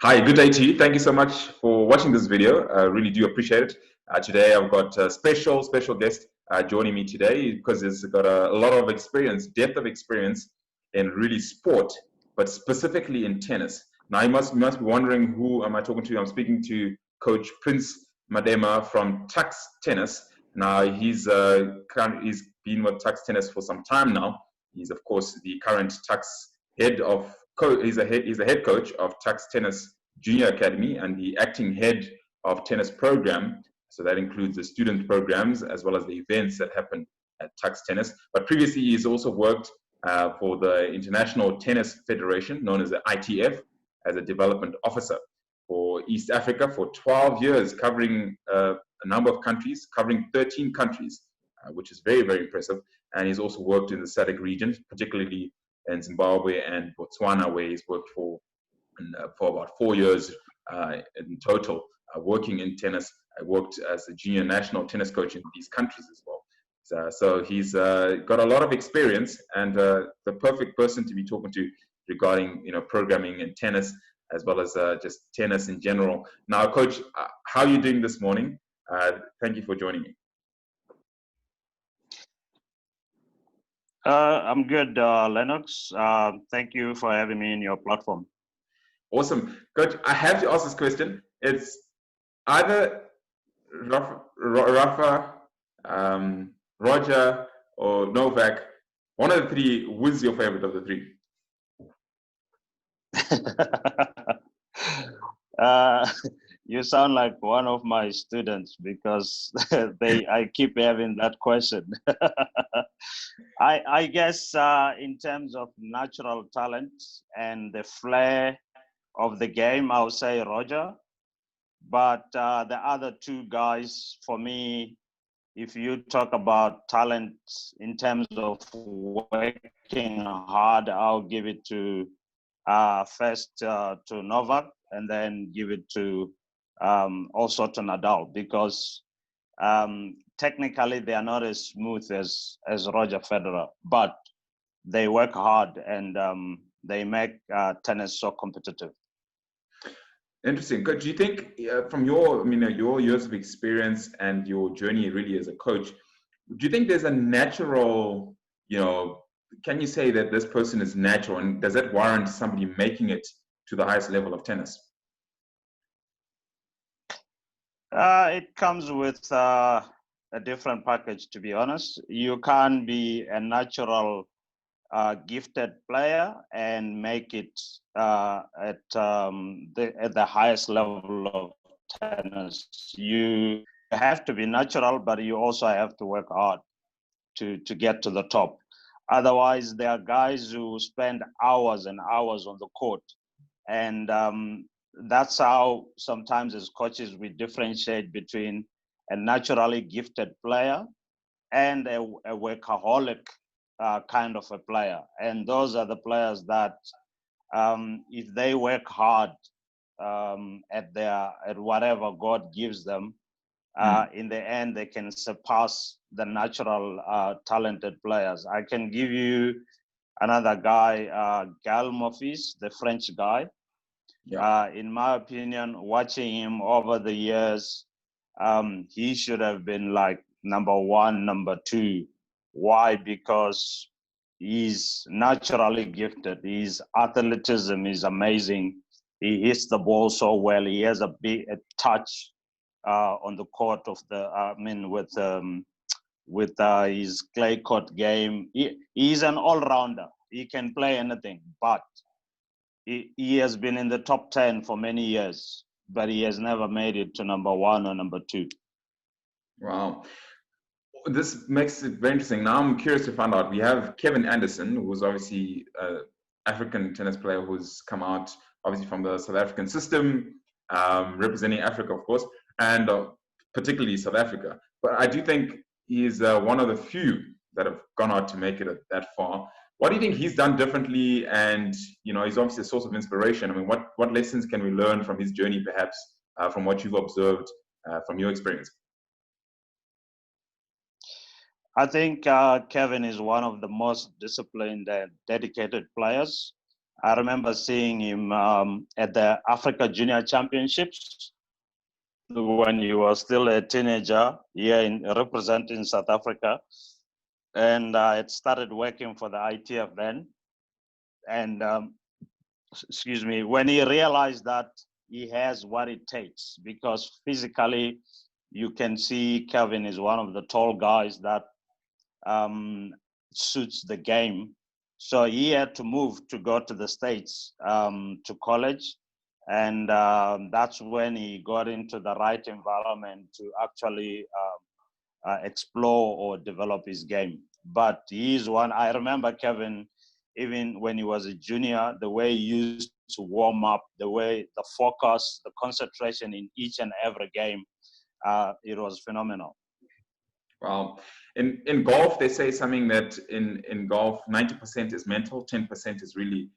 Hi, good day to you. Thank you so much for watching this video. I really do appreciate it. Today I've got a special guest joining me today because he's got a lot of experience, depth of experience in really sport, but specifically in tennis. Now you must be wondering, who am I talking to? I'm speaking to Coach Prince Madema from TuksTennis. Now he's been with TuksTennis for some time now. He's of course the current Tuks head of he's the head coach of TuksTennis Junior Academy and the acting head of tennis program. So that includes the student programs as well as the events that happen at TuksTennis. But previously, he's also worked for the International Tennis Federation, known as the ITF, as a development officer for East Africa for 12 years, covering a number of countries, covering 13 countries, which is very, very impressive. And he's also worked in the SADC region, particularly in Zimbabwe and Botswana, where he's worked for about 4 years in total, working in tennis. I worked as a junior national tennis coach in these countries as well. So he's got a lot of experience and the perfect person to be talking to regarding programming in tennis as well as just tennis in general. Now, Coach, how are you doing this morning? Thank you for joining me. I'm good, Lennox. Thank you for having me in your platform. Awesome. Coach, I have to ask this question. It's either Rafa, Roger, or Novak. One of the three. Who's your favorite of the three? You sound like one of my students because I keep having that question. I guess in terms of natural talent and the flair of the game, I would say Roger. But the other two guys, for me, if you talk about talent in terms of working hard, I'll give it to first to Novak and then give it to also to Nadal, because technically they are not as smooth as Roger Federer, but they work hard and they make tennis so competitive. Interesting. Do you think, from your years of experience and your journey really as a coach, do you think there's a natural, can you say that this person is natural, and does that warrant somebody making it to the highest level of tennis? It comes with a different package, to be honest. You can't be a natural gifted player and make it at the highest level of tennis. You have to be natural, but you also have to work hard to get to the top. Otherwise, there are guys who spend hours and hours on the court, and that's how sometimes as coaches we differentiate between a naturally gifted player and a workaholic kind of a player. And those are the players that if they work hard at whatever God gives them, in the end they can surpass the natural talented players. I can give you another guy, Gal Monfils, the French guy. Yeah. In my opinion, watching him over the years, he should have been like number one, number two. Why? Because he's naturally gifted. His athleticism is amazing. He hits the ball so well. He has a touch on the court of with his clay court game. He's an all-rounder. He can play anything, but he has been in the top 10 for many years, but he has never made it to number one or number two. Wow. This makes it very interesting. Now I'm curious to find out. We have Kevin Anderson, who's obviously an African tennis player who's come out obviously from the South African system, representing Africa, of course, and particularly South Africa. But I do think he's one of the few that have gone out to make it that far. What do you think he's done differently? And he's obviously a source of inspiration. I mean, what lessons can we learn from his journey, perhaps, from what you've observed from your experience? I think Kevin is one of the most disciplined and dedicated players. I remember seeing him at the Africa Junior Championships when he was still a teenager here in representing South Africa. And I had started working for the ITF then. And excuse me, when he realized that he has what it takes, because physically you can see Kevin is one of the tall guys that suits the game. So he had to move to go to the States to college. And that's when he got into the right environment to actually explore or develop his game. But he's one, I remember Kevin, even when he was a junior, the way he used to warm up, the way the focus, the concentration in each and every game, it was phenomenal. Well, in golf, they say something that in golf, 90% is mental, 10% is really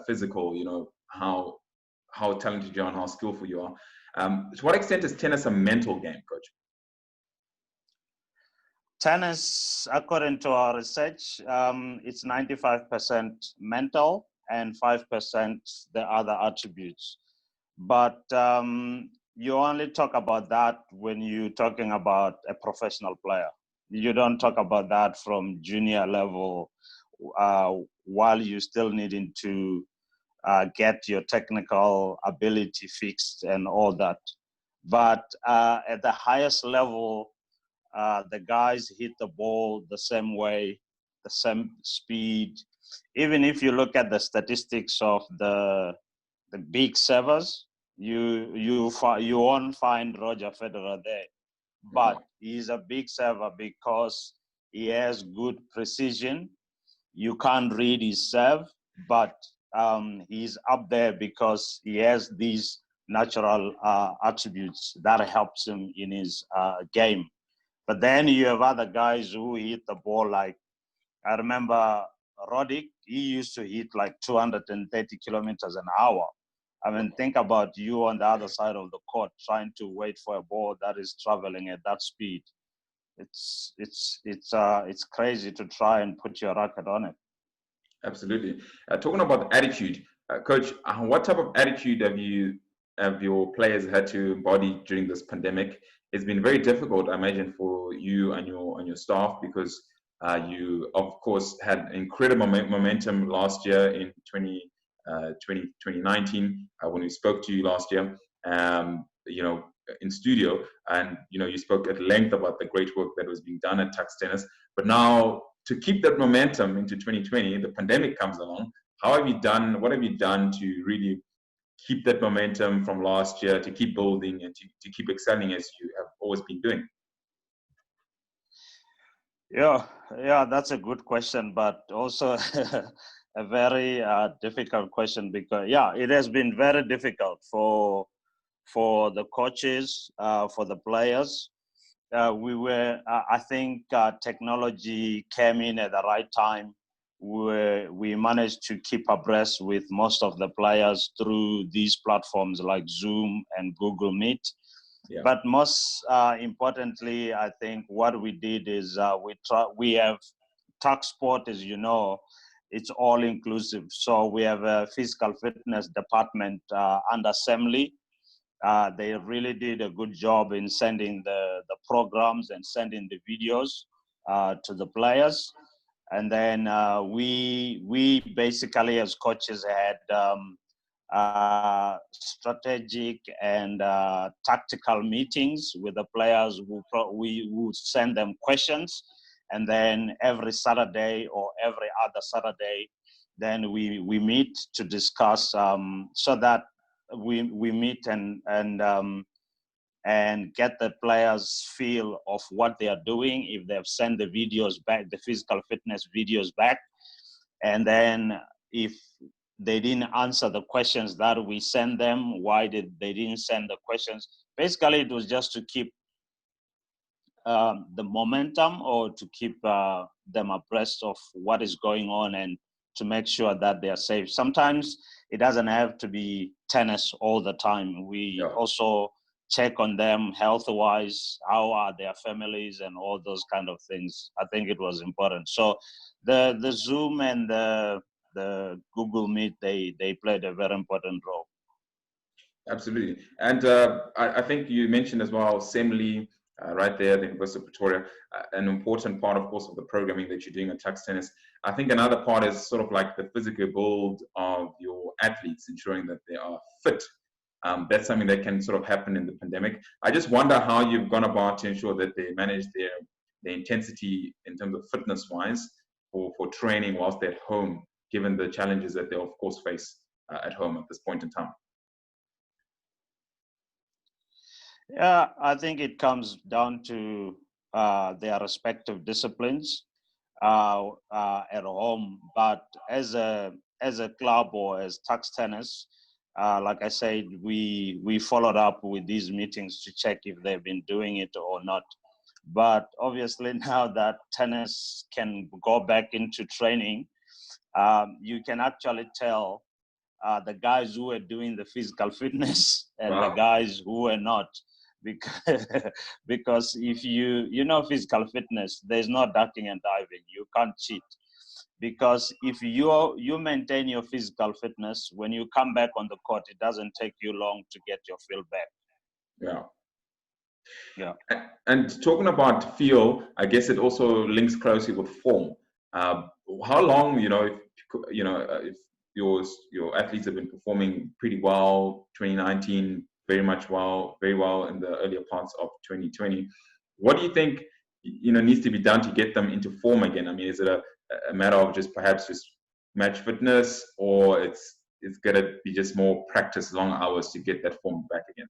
physical, you know, how talented you are and how skillful you are. To what extent is tennis a mental game, coach? Tennis, according to our research, it's 95% mental and 5% the other attributes. But you only talk about that when you're talking about a professional player. You don't talk about that from junior level while you're still needing to get your technical ability fixed and all that. But at the highest level, the guys hit the ball the same way, the same speed. Even if you look at the statistics of the big servers, you won't find Roger Federer there, but he's a big server because he has good precision. You can't read his serve, but he's up there because he has these natural attributes that helps him in his game. But then you have other guys who hit the ball like, I remember Roddick, he used to hit like 230 kilometers an hour. I mean, think about you on the other side of the court trying to wait for a ball that is traveling at that speed. It's crazy to try and put your racket on it. Absolutely. Talking about attitude, coach, what type of attitude have your players had to embody during this pandemic? It's been very difficult, I imagine, for you and your staff because you, of course, had incredible momentum last year in 2019 when we spoke to you last year. You know, in studio, and you know, you spoke at length about the great work that was being done at TuksTennis. But now, to keep that momentum into 2020, the pandemic comes along. How have you done? What have you done to really keep that momentum from last year, to keep building and to keep excelling as you have always been doing? Yeah, that's a good question, but also a very difficult question because it has been very difficult for the coaches, for the players. I think technology came in at the right time. We managed to keep abreast with most of the players through these platforms like Zoom and Google Meet. Yeah. But most importantly, I think what we did is we have Tuksport, as you know, it's all inclusive. So we have a physical fitness department under assembly. They really did a good job in sending the programs and sending the videos to the players. And then we basically as coaches had strategic and tactical meetings with the players. We would send them questions, and then every Saturday or every other Saturday, then we meet to discuss so that we meet and get the players feel of what they are doing, if they've sent the videos back, the physical fitness videos back. And then if they didn't answer the questions that we sent them, why did they didn't send the questions? Basically, it was just to keep the momentum or to keep them abreast of what is going on and to make sure that they are safe. Sometimes it doesn't have to be tennis all the time. We also check on them health-wise, how are their families and all those kind of things. I think it was important. So the Zoom and the the Google Meet, they played a very important role. Absolutely. And I think you mentioned as well, assembly, right there at the University of Pretoria, an important part, of course, of the programming that you're doing at TuksTennis. I think another part is sort of like the physical build of your athletes, ensuring that they are fit. That's something that can sort of happen in the pandemic. I just wonder how you've gone about to ensure that they manage their intensity in terms of fitness-wise for training whilst they're at home, given the challenges that they, of course, face at home at this point in time. Yeah, I think it comes down to their respective disciplines at home. But as a club or as TuksTennis, like I said, we followed up with these meetings to check if they've been doing it or not. But obviously now that tennis can go back into training, you can actually tell the guys who were doing the physical fitness and the guys who were not. Because if you know physical fitness, there's no ducking and diving. You can't cheat. Because if you maintain your physical fitness, when you come back on the court, it doesn't take you long to get your feel back. Yeah. Yeah. And talking about feel, I guess it also links closely with form. How long, if your athletes have been performing pretty well, 2019, very well in the earlier parts of 2020. What do you think, needs to be done to get them into form again? I mean, is it a matter of perhaps just match fitness, or it's gonna be just more practice, long hours to get that form back again?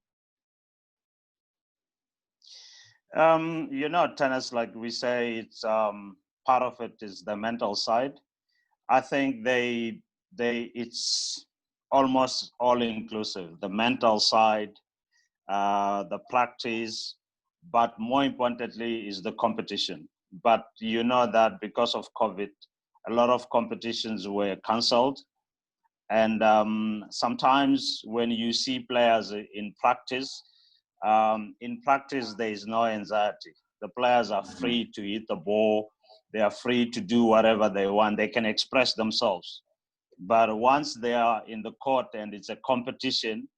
Tennis, like we say, it's part of it is the mental side. I think it's almost all inclusive. The mental side, the practice, but more importantly is the competition. But you know that because of COVID, a lot of competitions were cancelled. And sometimes when you see players in practice there is no anxiety. The players are free to hit the ball. They are free to do whatever they want. They can express themselves. But once they are in the court and it's a competition,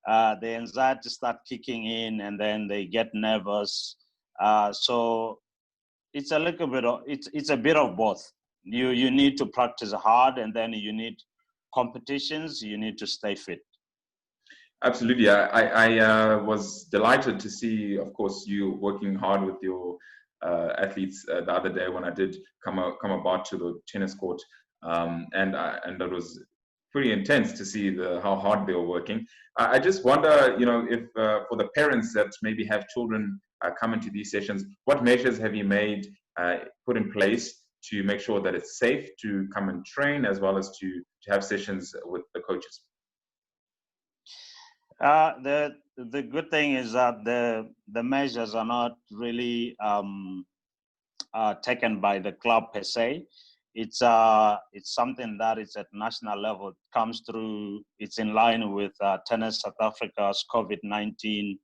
the anxiety start kicking in, and then they get nervous. So it's a little bit of it's a bit of both. You need to practice hard, and then you need competitions. You need to stay fit. Absolutely. I was delighted to see, of course, you working hard with your athletes the other day when I did come about to the tennis court, and it was pretty intense to see how hard they were working. I just wonder, if for the parents that maybe have children come into these sessions, what measures have you put in place to make sure that it's safe to come and train, as well as to have sessions with the coaches? The good thing is that the measures are not really taken by the club per se. It's something that is at national level. It comes through. It's in line with Tennis South Africa's COVID-19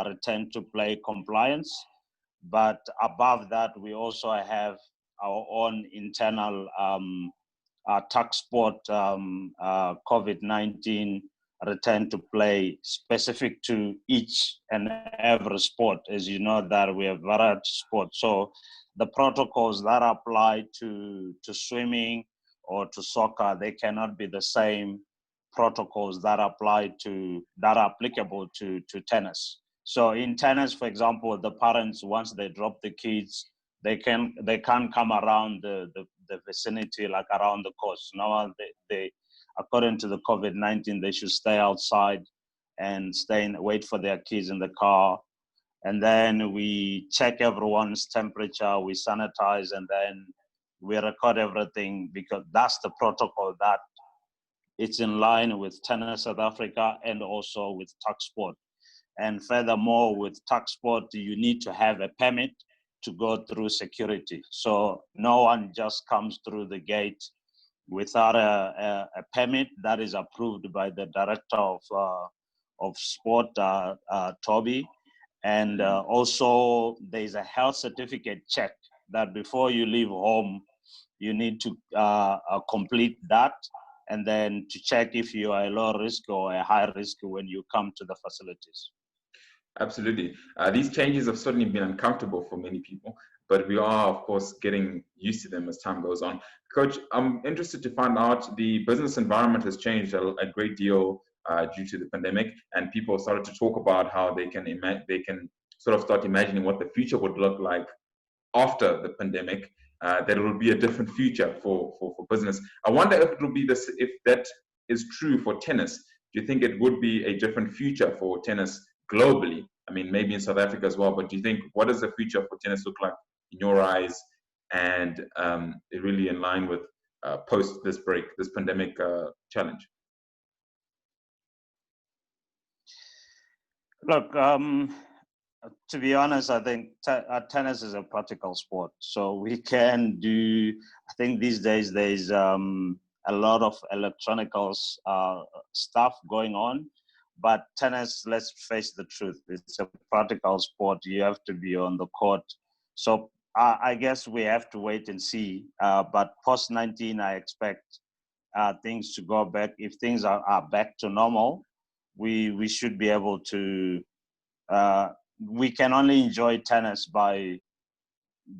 return to play compliance. But above that, we also have our own internal Tuksport COVID-19 return to play specific to each and every sport. As you know, that we have variety sports. So the protocols that apply to swimming or to soccer, they cannot be the same protocols that are applicable to tennis. So in tennis, for example, the parents, once they drop the kids, they can't come around the vicinity, like around the course. Now they according to the COVID-19, they should stay outside and wait for their kids in the car. And then we check everyone's temperature, we sanitize, and then we record everything, because that's the protocol that it's in line with Tennis South Africa and also with Tuksport. And furthermore, with Tuksport, you need to have a permit to go through security. So no one just comes through the gate without a permit that is approved by the director of sport, Toby. And also there's a health certificate check that before you leave home, you need to complete that, and then to check if you are a low risk or a high risk when you come to the facilities. Absolutely. These changes have certainly been uncomfortable for many people, but we are, of course, getting used to them as time goes on. Coach, I'm interested to find out, the business environment has changed a great deal due to the pandemic, and people started to talk about how they can sort of start imagining what the future would look like after the pandemic. That it will be a different future for business. I wonder if it will be this, if that is true for tennis. Do you think it would be a different future for tennis globally? I mean, maybe in South Africa as well, but do you think, what does the future for tennis look like in your eyes, and really in line with post this break, this pandemic challenge? Look, to be honest, I think tennis is a practical sport. So we can do, I think these days there's a lot of electronicals stuff going on. But tennis, let's face the truth, it's a practical sport. You have to be on the court. So I guess we have to wait and see. But post-19, I expect things to go back. If things are back to normal, we should be able to, we can only enjoy tennis by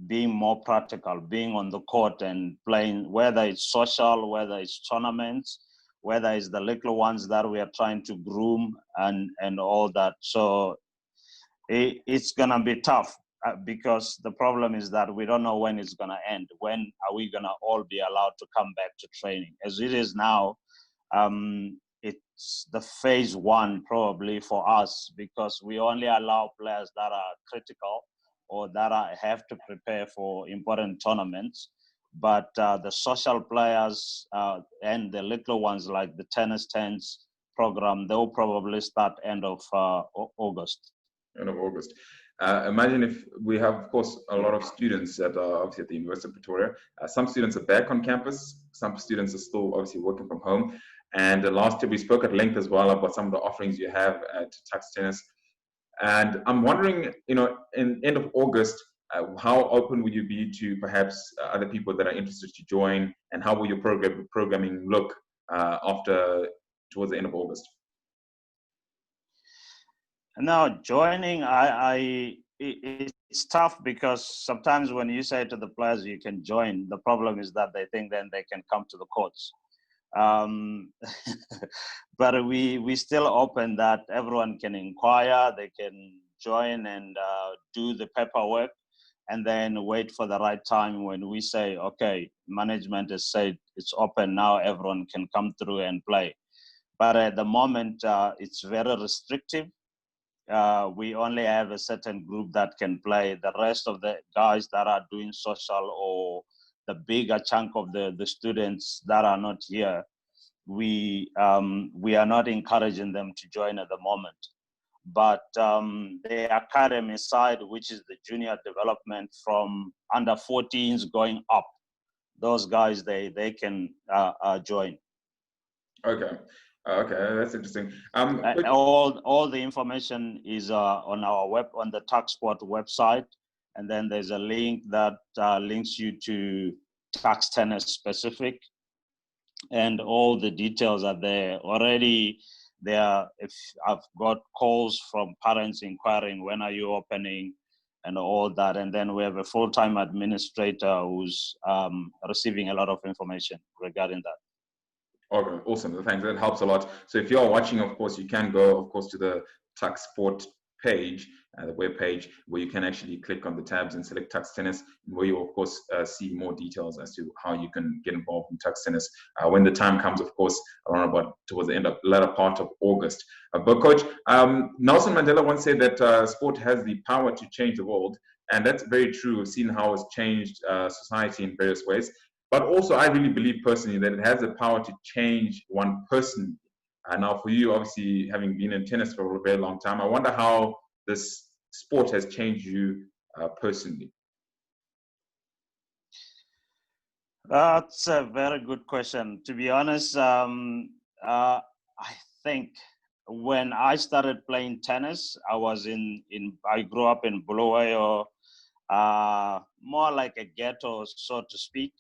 being more practical, being on the court and playing, whether it's social, whether it's tournaments, whether it's the little ones that we are trying to groom and all that. So it's going to be tough because the problem is that we don't know when it's going to end. When are we going to all be allowed to come back to training? As it is now, it's the phase one probably for us, because we only allow players that are critical or that have to prepare for important tournaments. But the social players and the little ones like the tennis tens program, they'll probably start end of August. End of August. Imagine if we have, of course, a lot of students that are obviously at the University of Pretoria. Some students are back on campus. Some students are still obviously working from home. And last year we spoke at length as well about some of the offerings you have at TuksTennis. And I'm wondering, you know, in end of August, how open would you be to perhaps other people that are interested to join, and how will your programming look towards the end of August? Now, joining, it's tough because sometimes when you say to the players you can join, the problem is that they think then they can come to the courts. But we still open that everyone can inquire, they can join and do the paperwork, and then wait for the right time when we say, okay, management has said it's open now, everyone can come through and play. But at the moment, it's very restrictive. We only have a certain group that can play. The rest of the guys that are doing social, or the bigger chunk of the students that are not here, we are not encouraging them to join at the moment. But the academy side, which is the junior development from under 14s going up, those guys, they can join. Okay. Okay, that's interesting. All the information is on the Tuksport website, and then there's a link that links you to TuksTennis specific, and all the details are there already. If I've got calls from parents inquiring when are you opening and all that, and then we have a full-time administrator who's receiving a lot of information regarding that. Okay, awesome. Thanks. That helps a lot. So if you're watching, of course, you can go, of course, to the Tuksport page, the web page, where you can actually click on the tabs and select TuksTennis, where you, of course, see more details as to how you can get involved in TuksTennis when the time comes, of course, around about towards the end of latter part of August. But Coach, Nelson Mandela once said that sport has the power to change the world, and that's very true. We've seen how it's changed society in various ways. But also, I really believe personally that it has the power to change one person. Now, for you, obviously, having been in tennis for a very long time, I wonder how this sport has changed you personally. That's a very good question. To be honest, I think when I started playing tennis, I grew up in Bulawayo, more like a ghetto, so to speak.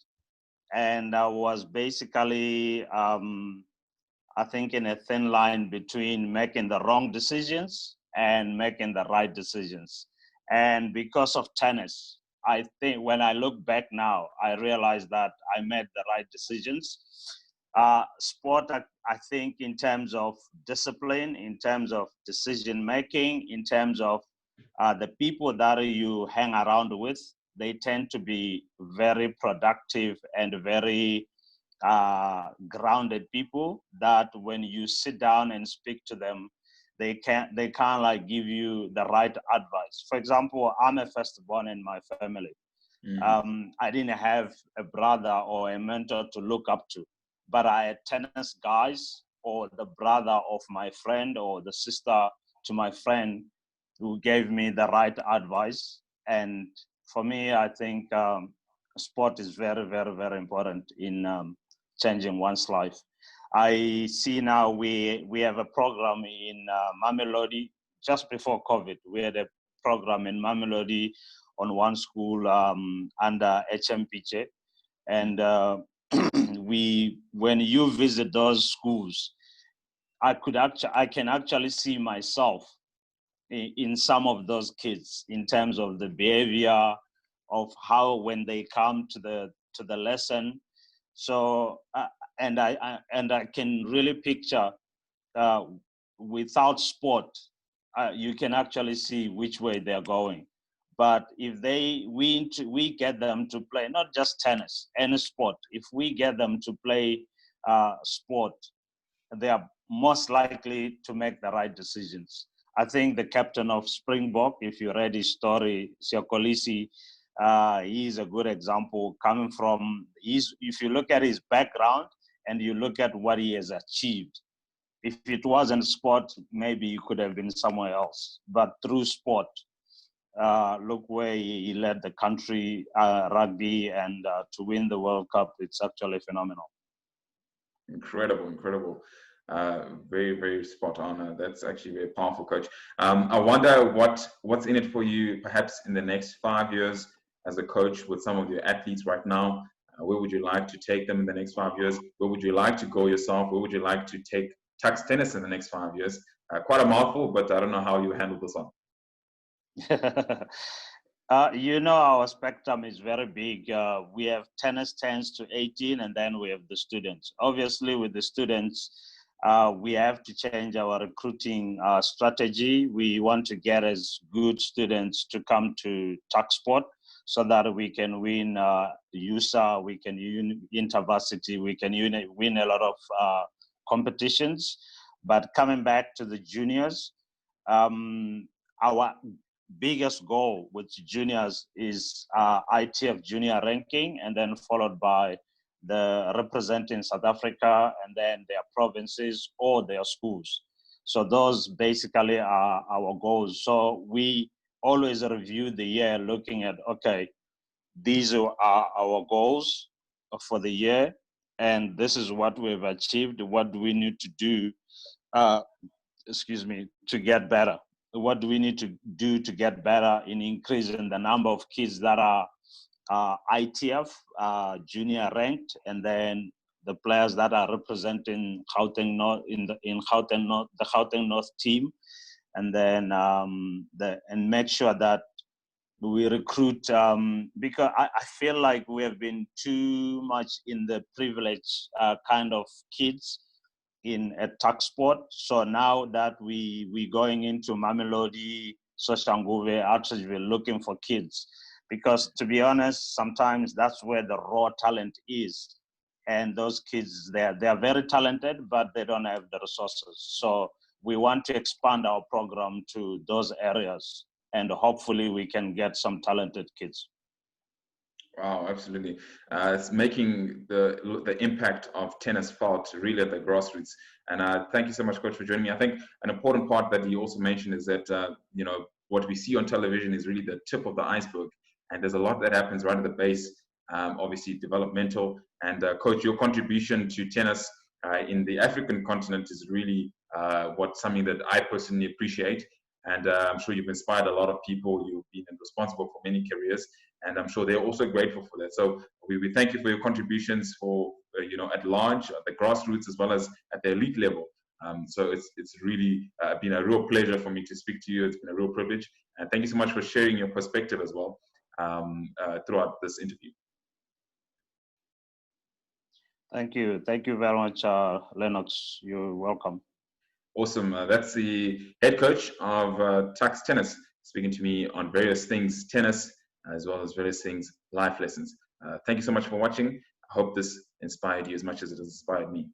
and I was basically, I think, in a thin line between making the wrong decisions and making the right decisions. And because of tennis, I think when I look back now, I realize that I made the right decisions. Sport, I think, in terms of discipline, in terms of decision making, in terms of the people that you hang around with, they tend to be very productive and very grounded people that when you sit down and speak to them, they can't like give you the right advice. For example, I'm a firstborn in my family. I didn't have a brother or a mentor to look up to, but I had tennis guys or the brother of my friend or the sister to my friend who gave me the right advice. And for me, I think sport is very, very, very important in changing one's life. I see now we have a program in Mamelodi just before COVID. We had a program in Mamelodi on one school under HMPJ. And when you visit those schools, I can actually see myself in some of those kids in terms of the behavior of how when they come to the lesson. So I can really picture uh, without sport, you can actually see which way they're going. But if we get them to play not just tennis, any sport. If we get them to play sport, they are most likely to make the right decisions. I think the captain of Springbok, if you read his story, Siakolisi, he is a good example coming from, if you look at his background and you look at what he has achieved, if it wasn't sport, maybe he could have been somewhere else. But through sport, look where he led the country, rugby, and to win the World Cup, it's actually phenomenal. Incredible, incredible. Very, very spot on. That's actually very powerful, coach. I wonder what's in it for you, perhaps in the next 5 years as a coach with some of your athletes right now. Where would you like to take them in the next 5 years? Where would you like to go yourself? Where would you like to take TuksTennis in the next 5 years? Quite a mouthful, but I don't know how you handle this one. Our spectrum is very big. We have tennis 10s to 18, and then we have the students. Obviously, with the students, we have to change our recruiting strategy. We want to get as good students to come to Tuksport so that we can win USA, we can win InterVarsity, we can win a lot of competitions. But coming back to the juniors, our biggest goal with juniors is ITF junior ranking, and then followed by the representing South Africa and then their provinces or their schools. So those basically are our goals. So we always review the year looking at, okay, these are our goals for the year, and this is what we've achieved. What do we need to do, to get better? What do we need to do to get better in increasing the number of kids that are ITF junior ranked, and then the players that are representing Gauteng North in Gauteng North, the Gauteng North team, and then and make sure that we recruit because I feel like we have been too much in the privileged kind of kids at Tuksport. So now that we going into Mamelodi, Soshanguve, Archiville, looking for kids, because to be honest, sometimes that's where the raw talent is, and those kids they are very talented, but they don't have the resources. So we want to expand our program to those areas, and hopefully we can get some talented kids. Wow, absolutely. It's making the impact of tennis felt really at the grassroots. And thank you so much, Coach, for joining me. I think an important part that you also mentioned is that, what we see on television is really the tip of the iceberg. And there's a lot that happens right at the base, obviously developmental. And Coach, your contribution to tennis in the African continent is really something that I personally appreciate. And I'm sure you've inspired a lot of people. You've been responsible for many careers. and I'm sure they're also grateful for that. So we thank you for your contributions for at large, at the grassroots, as well as at the elite level. So it's really been a real pleasure for me to speak to you. It's been a real privilege, and thank you so much for sharing your perspective as well throughout this interview. Thank you very much, Lennox. You're welcome. Awesome. That's the head coach of TuksTennis, speaking to me on various things tennis, as well as various things life lessons. Thank you so much for watching. I hope this inspired you as much as it has inspired me.